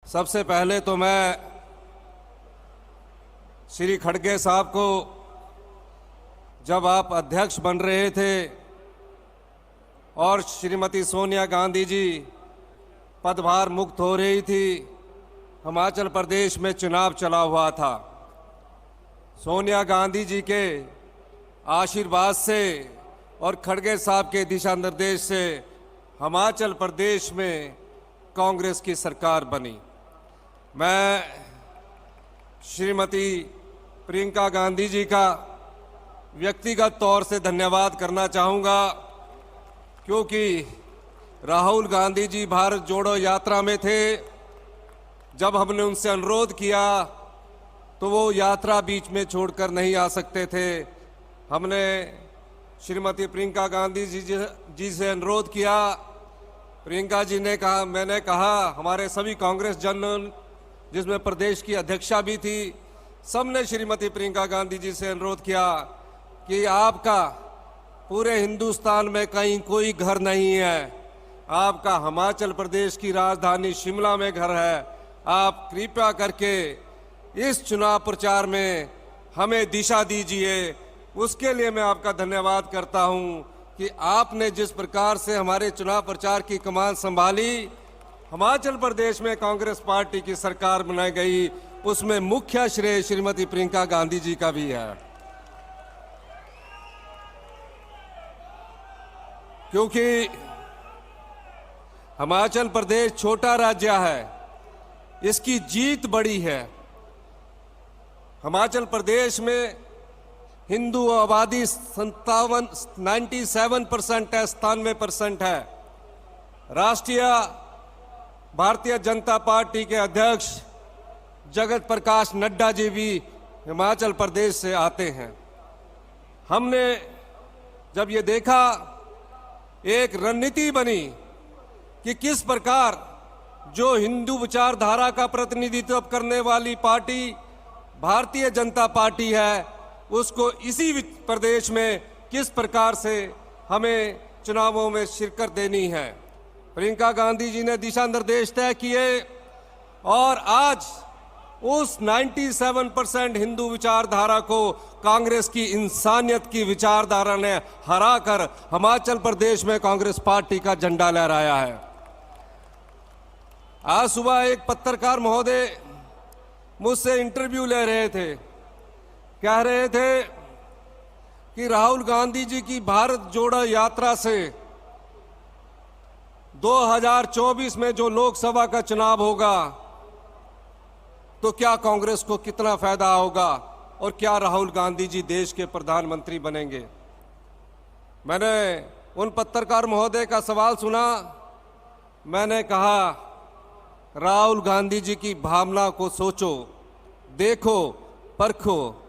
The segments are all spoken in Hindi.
सबसे पहले तो मैं श्री खड़गे साहब को, जब आप अध्यक्ष बन रहे थे और श्रीमती सोनिया गांधी जी पदभार मुक्त हो रही थी, हिमाचल प्रदेश में चुनाव चला हुआ था। सोनिया गांधी जी के आशीर्वाद से और खड़गे साहब के दिशा निर्देश से हिमाचल प्रदेश में कांग्रेस की सरकार बनी। मैं श्रीमती प्रियंका गांधी जी का व्यक्तिगत तौर से धन्यवाद करना चाहूँगा, क्योंकि राहुल गांधी जी भारत जोड़ो यात्रा में थे। जब हमने उनसे अनुरोध किया तो वो यात्रा बीच में छोड़कर नहीं आ सकते थे। हमने श्रीमती प्रियंका गांधी जी से अनुरोध किया। प्रियंका जी ने कहा, मैंने कहा, हमारे सभी कांग्रेस जनरल, जिसमें प्रदेश की अध्यक्षा भी थी, सबने श्रीमती प्रियंका गांधी जी से अनुरोध किया कि आपका पूरे हिंदुस्तान में कहीं कोई घर नहीं है, आपका हिमाचल प्रदेश की राजधानी शिमला में घर है। आप कृपया करके इस चुनाव प्रचार में हमें दिशा दीजिए। उसके लिए मैं आपका धन्यवाद करता हूं कि आपने जिस प्रकार से हमारे चुनाव प्रचार की कमान संभाली, हिमाचल प्रदेश में कांग्रेस पार्टी की सरकार बनाई गई, उसमें मुख्य श्रेय श्रीमती प्रियंका गांधी जी का भी है। क्योंकि हिमाचल प्रदेश छोटा राज्य है, इसकी जीत बड़ी है। हिमाचल प्रदेश में हिंदू आबादी 97% है, 97% है। राष्ट्रीय भारतीय जनता पार्टी के अध्यक्ष जगत प्रकाश नड्डा जी भी हिमाचल प्रदेश से आते हैं। हमने जब ये देखा, एक रणनीति बनी कि किस प्रकार जो हिंदू विचारधारा का प्रतिनिधित्व करने वाली पार्टी भारतीय जनता पार्टी है, उसको इसी प्रदेश में किस प्रकार से हमें चुनावों में शिरकत देनी है। प्रियंका गांधी जी ने दिशा निर्देश तय किए और आज उस 97% हिंदू विचारधारा को कांग्रेस की इंसानियत की विचारधारा ने हराकर हिमाचल प्रदेश में कांग्रेस पार्टी का झंडा लहराया है। आज सुबह एक पत्रकार महोदय मुझसे इंटरव्यू ले रहे थे, कह रहे थे कि राहुल गांधी जी की भारत जोड़ो यात्रा से 2024 में जो लोकसभा का चुनाव होगा तो क्या कांग्रेस को कितना फायदा होगा और क्या राहुल गांधी जी देश के प्रधानमंत्री बनेंगे। मैंने उन पत्रकार महोदय का सवाल सुना। मैंने कहा, राहुल गांधी जी की भावना को सोचो, देखो, परखो।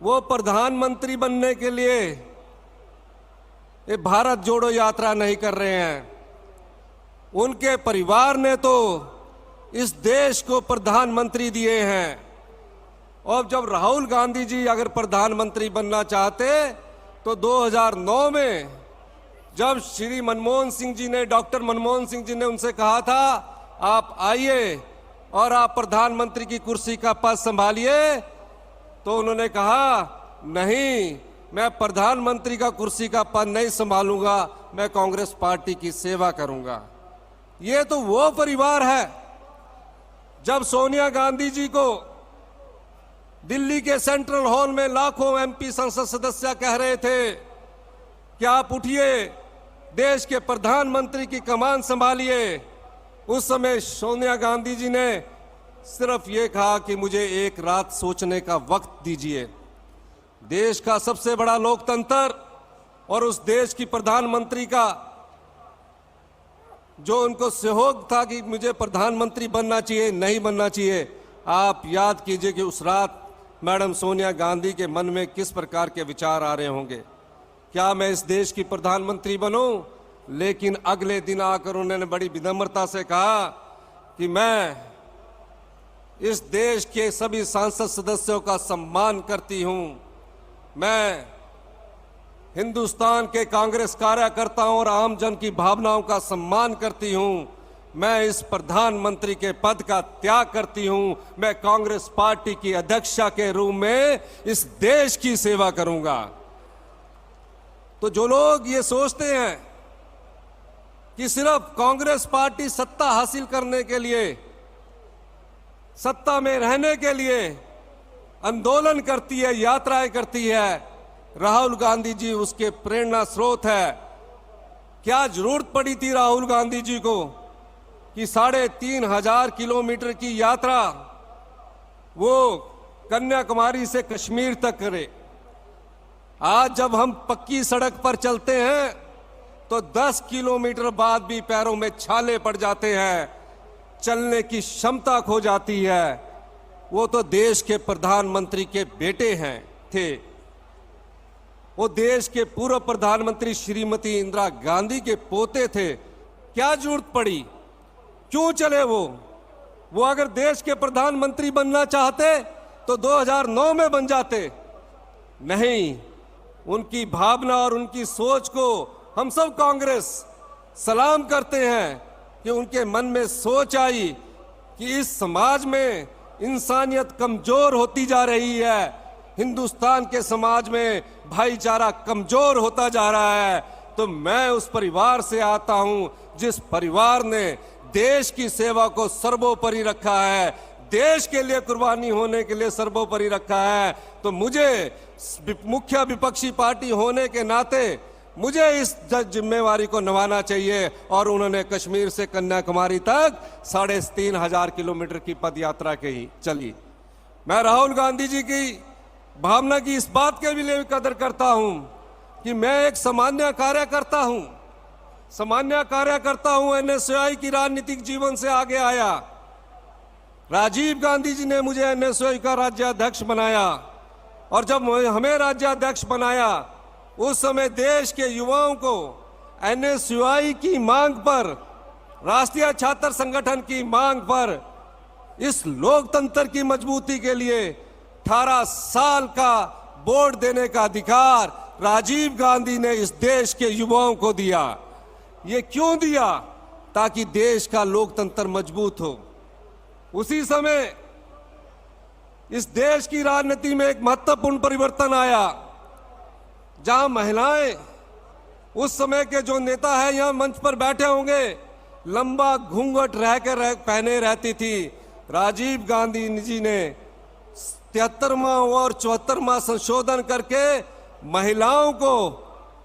वो प्रधानमंत्री बनने के लिए ये भारत जोड़ो यात्रा नहीं कर रहे हैं। उनके परिवार ने तो इस देश को प्रधानमंत्री दिए हैं। और जब राहुल गांधी जी अगर प्रधानमंत्री बनना चाहते तो 2009 में जब श्री मनमोहन सिंह जी ने, डॉक्टर मनमोहन सिंह जी ने उनसे कहा था, आप आइए और आप प्रधानमंत्री की कुर्सी का पद संभालिए, तो उन्होंने कहा, नहीं, मैं प्रधानमंत्री का कुर्सी का पद नहीं संभालूंगा, मैं कांग्रेस पार्टी की सेवा करूंगा। ये तो वो परिवार है। जब सोनिया गांधी जी को दिल्ली के सेंट्रल हॉल में लाखों एमपी संसद सदस्य कह रहे थे कि आप उठिए, देश के प्रधानमंत्री की कमान संभालिए, उस समय सोनिया गांधी जी ने सिर्फ ये कहा कि मुझे एक रात सोचने का वक्त दीजिए। देश का सबसे बड़ा लोकतंत्र और उस देश की प्रधानमंत्री का जो उनको सहयोग था कि मुझे प्रधानमंत्री बनना चाहिए, नहीं बनना चाहिए, आप याद कीजिए कि उस रात मैडम सोनिया गांधी के मन में किस प्रकार के विचार आ रहे होंगे। क्या मैं इस देश की प्रधानमंत्री बनूं? लेकिन अगले दिन आकर उन्होंने बड़ी विनम्रता से कहा कि मैं इस देश के सभी सांसद सदस्यों का सम्मान करती हूं, मैं हिंदुस्तान के कांग्रेस कार्यकर्ताओं और आम जन की भावनाओं का सम्मान करती हूं, मैं इस प्रधानमंत्री के पद का त्याग करती हूं। मैं कांग्रेस पार्टी की अध्यक्षा के रूप में इस देश की सेवा करूंगा। तो जो लोग ये सोचते हैं कि सिर्फ कांग्रेस पार्टी सत्ता हासिल करने के लिए, सत्ता में रहने के लिए आंदोलन करती है, यात्राएं करती है, राहुल गांधी जी उसके प्रेरणा स्रोत है। क्या जरूरत पड़ी थी राहुल गांधी जी को कि 3,500 किलोमीटर की यात्रा वो कन्याकुमारी से कश्मीर तक करे? आज जब हम पक्की सड़क पर चलते हैं तो 10 किलोमीटर बाद भी पैरों में छाले पड़ जाते हैं, चलने की क्षमता खो जाती है। वो तो देश के प्रधानमंत्री के बेटे हैं थे, वो देश के पूर्व प्रधानमंत्री श्रीमती इंदिरा गांधी के पोते थे। क्या जरूरत पड़ी, क्यों चले वो अगर देश के प्रधानमंत्री बनना चाहते तो 2009 में बन जाते। नहीं, उनकी भावना और उनकी सोच को हम सब कांग्रेस सलाम करते हैं कि उनके मन में सोच आई कि इस समाज में इंसानियत कमजोर होती जा रही है, हिंदुस्तान के समाज में भाईचारा कमजोर होता जा रहा है। तो मैं उस परिवार से आता हूं जिस परिवार ने देश की सेवा को सर्वोपरि रखा है, देश के लिए कुर्बानी होने के लिए सर्वोपरि रखा है। तो मुझे मुख्य विपक्षी पार्टी होने के नाते मुझे इस जिम्मेवारी को निभाना चाहिए। और उन्होंने कश्मीर से कन्याकुमारी तक 3,500 किलोमीटर की पद यात्रा की चली। मैं राहुल गांधी जी की भावना की इस बात के भी लिए कदर करता हूं कि मैं एक सामान्य कार्यकर्ता हूं, एनएसयूआई की राजनीतिक जीवन से आगे आया। राजीव गांधी जी ने मुझे एनएसयूआई का राज्याध्यक्ष बनाया और जब हमें राज्याध्यक्ष बनाया उस समय देश के युवाओं को एनएसयूआई की मांग पर, राष्ट्रीय छात्र संगठन की मांग पर, इस लोकतंत्र की मजबूती के लिए 18 साल का वोट देने का अधिकार राजीव गांधी ने इस देश के युवाओं को दिया। ये क्यों दिया? ताकि देश का लोकतंत्र मजबूत हो। उसी समय इस देश की राजनीति में एक महत्वपूर्ण परिवर्तन आया, जहां महिलाएं, उस समय के जो नेता है यहां मंच पर बैठे होंगे, लंबा घूंघट पहने रहती थी। राजीव गांधी जी ने 73वां और 74वां संशोधन करके महिलाओं को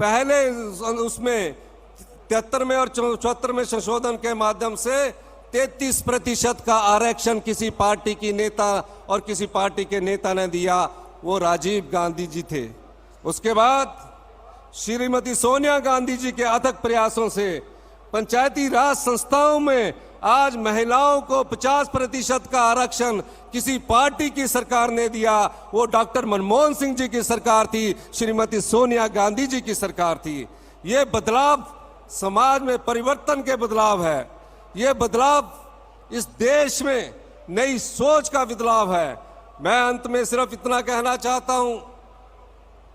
पहले उसमें 73वें और 74वें संशोधन के माध्यम से 33% का आरक्षण किसी पार्टी की नेता और किसी पार्टी के नेता ने दिया, वो राजीव गांधी जी थे। उसके बाद श्रीमती सोनिया गांधी जी के अथक प्रयासों से पंचायती राज संस्थाओं में आज महिलाओं को 50% का आरक्षण किसी पार्टी की सरकार ने दिया। वो डॉक्टर मनमोहन सिंह जी की सरकार थी, श्रीमती सोनिया गांधी जी की सरकार थी। ये बदलाव समाज में परिवर्तन के बदलाव है, ये बदलाव इस देश में नई सोच का बदलाव है। मैं अंत में सिर्फ इतना कहना चाहता हूं,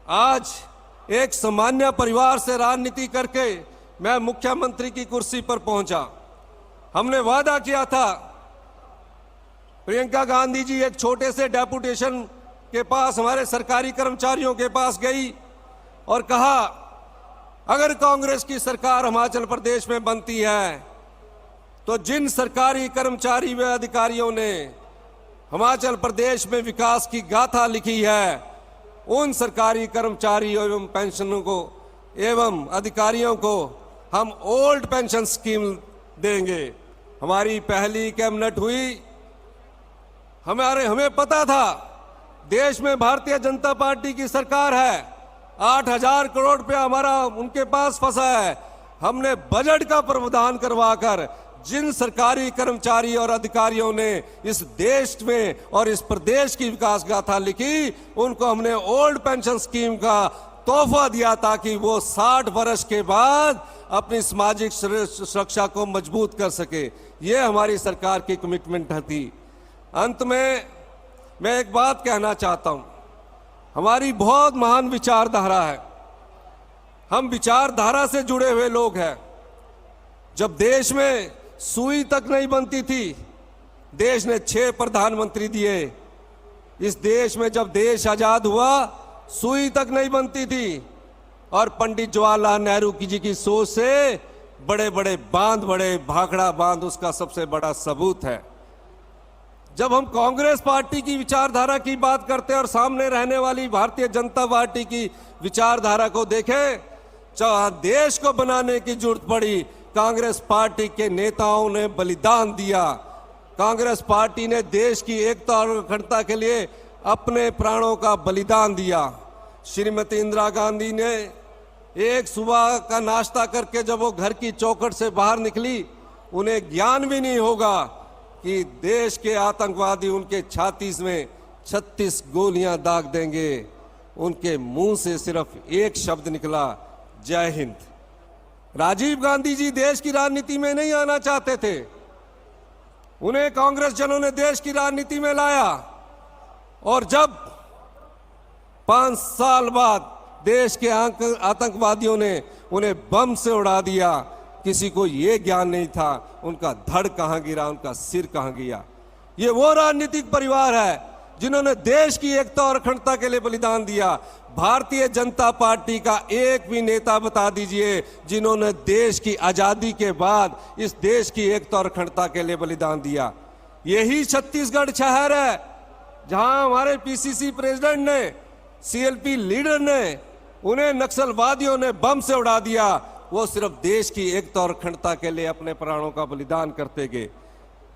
आज एक सामान्य परिवार से राजनीति करके मैं मुख्यमंत्री की कुर्सी पर पहुंचा। हमने वादा किया था, प्रियंका गांधी जी एक छोटे से डेपुटेशन के पास हमारे सरकारी कर्मचारियों के पास गई और कहा, अगर कांग्रेस की सरकार हिमाचल प्रदेश में बनती है तो जिन सरकारी कर्मचारी व अधिकारियों ने हिमाचल प्रदेश में विकास की गाथा लिखी है, उन सरकारी कर्मचारी एवं पेंशनों को एवं अधिकारियों को हम ओल्ड पेंशन स्कीम देंगे। हमारी पहली कैबिनेट हुई, हमें पता था देश में भारतीय जनता पार्टी की सरकार है, 8,000 करोड़ रुपया हमारा उनके पास फंसा है। हमने बजट का प्रावधान करवाकर जिन सरकारी कर्मचारी और अधिकारियों ने इस देश में और इस प्रदेश की विकास गाथा लिखी, उनको हमने ओल्ड पेंशन स्कीम का तोहफा दिया ताकि वो 60 वर्ष के बाद अपनी सामाजिक सुरक्षा को मजबूत कर सके। ये हमारी सरकार की कमिटमेंट थी। अंत में मैं एक बात कहना चाहता हूं, हमारी बहुत महान विचारधारा है, हम विचारधारा से जुड़े हुए लोग हैं। जब देश में सुई तक नहीं बनती थी। देश ने 6 प्रधानमंत्री दिए। इस देश में जब देश आजाद हुआ सुई तक नहीं बनती थी। और पंडित जवाहरलाल नेहरू जी की सोच से बड़े बड़े बांध बड़े, भाखड़ा बांध उसका सबसे बड़ा सबूत है। जब हम कांग्रेस पार्टी की विचारधारा की बात करते हैं और सामने रहने वाली भारतीय जनता पार्टी की विचारधारा को देखें, जहां देश को बनाने की जरूरत पड़ी, कांग्रेस पार्टी के नेताओं ने बलिदान दिया। कांग्रेस पार्टी ने देश की एकता और अखंडता के लिए अपने प्राणों का बलिदान दिया। श्रीमती इंदिरा गांधी ने एक सुबह का नाश्ता करके जब वो घर की चौखट से बाहर निकली, उन्हें ज्ञान भी नहीं होगा कि देश के आतंकवादी उनके छाती में 36 गोलियां दाग देंगे। उनके मुंह से सिर्फ एक शब्द निकला, जय हिंद। राजीव गांधी जी देश की राजनीति में नहीं आना चाहते थे। उन्हें कांग्रेस जनों ने देश की राजनीति में लाया। और जब 5 साल बाद देश के आतंकवादियों ने उन्हें बम से उड़ा दिया, किसी को यह ज्ञान नहीं था उनका धड़ कहां गिरा, उनका सिर कहां गया। ये वो राजनीतिक परिवार है जिन्होंने देश की एकता और अखंडता के लिए बलिदान दिया। भारतीय जनता पार्टी का एक भी नेता बता दीजिए जिन्होंने देश की आजादी के बाद इस देश की एकता और अखंडता के लिए बलिदान दिया। यही छत्तीसगढ़ शहर है जहां हमारे पीसीसी प्रेसिडेंट ने, सीएलपी लीडर ने, उन्हें नक्सलवादियों ने बम से उड़ा दिया। वो सिर्फ देश की एकता और अखंडता के लिए अपने प्राणों का बलिदान करते गए।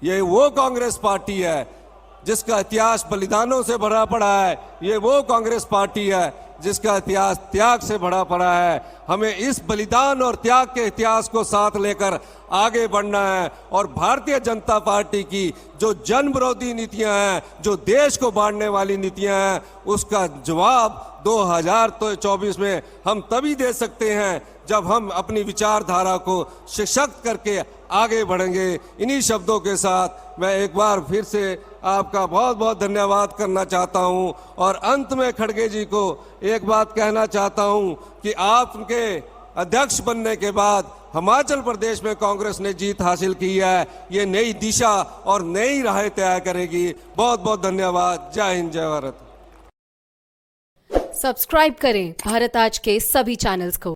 ये वो कांग्रेस पार्टी है जिसका इतिहास बलिदानों से भरा पड़ा है। ये वो कांग्रेस पार्टी है जिसका इतिहास त्याग से भरा पड़ा है। हमें इस बलिदान और त्याग के इतिहास को साथ लेकर आगे बढ़ना है। और भारतीय जनता पार्टी की जो जन विरोधी नीतियां हैं, जो देश को बांटने वाली नीतियां हैं, उसका जवाब 2024 में हम तभी दे सकते हैं जब हम अपनी विचारधारा को सशक्त करके आगे बढ़ेंगे। इन्हीं शब्दों के साथ मैं एक बार फिर से आपका बहुत बहुत धन्यवाद करना चाहता हूं। और अंत में खड़गे जी को एक बात कहना चाहता हूं कि आपके अध्यक्ष बनने के बाद हिमाचल प्रदेश में कांग्रेस ने जीत हासिल की है। ये नई दिशा और नई राहें तय करेगी। बहुत बहुत धन्यवाद। जय हिंद, जय भारत। सब्सक्राइब करें भारत आज के सभी चैनल्स को।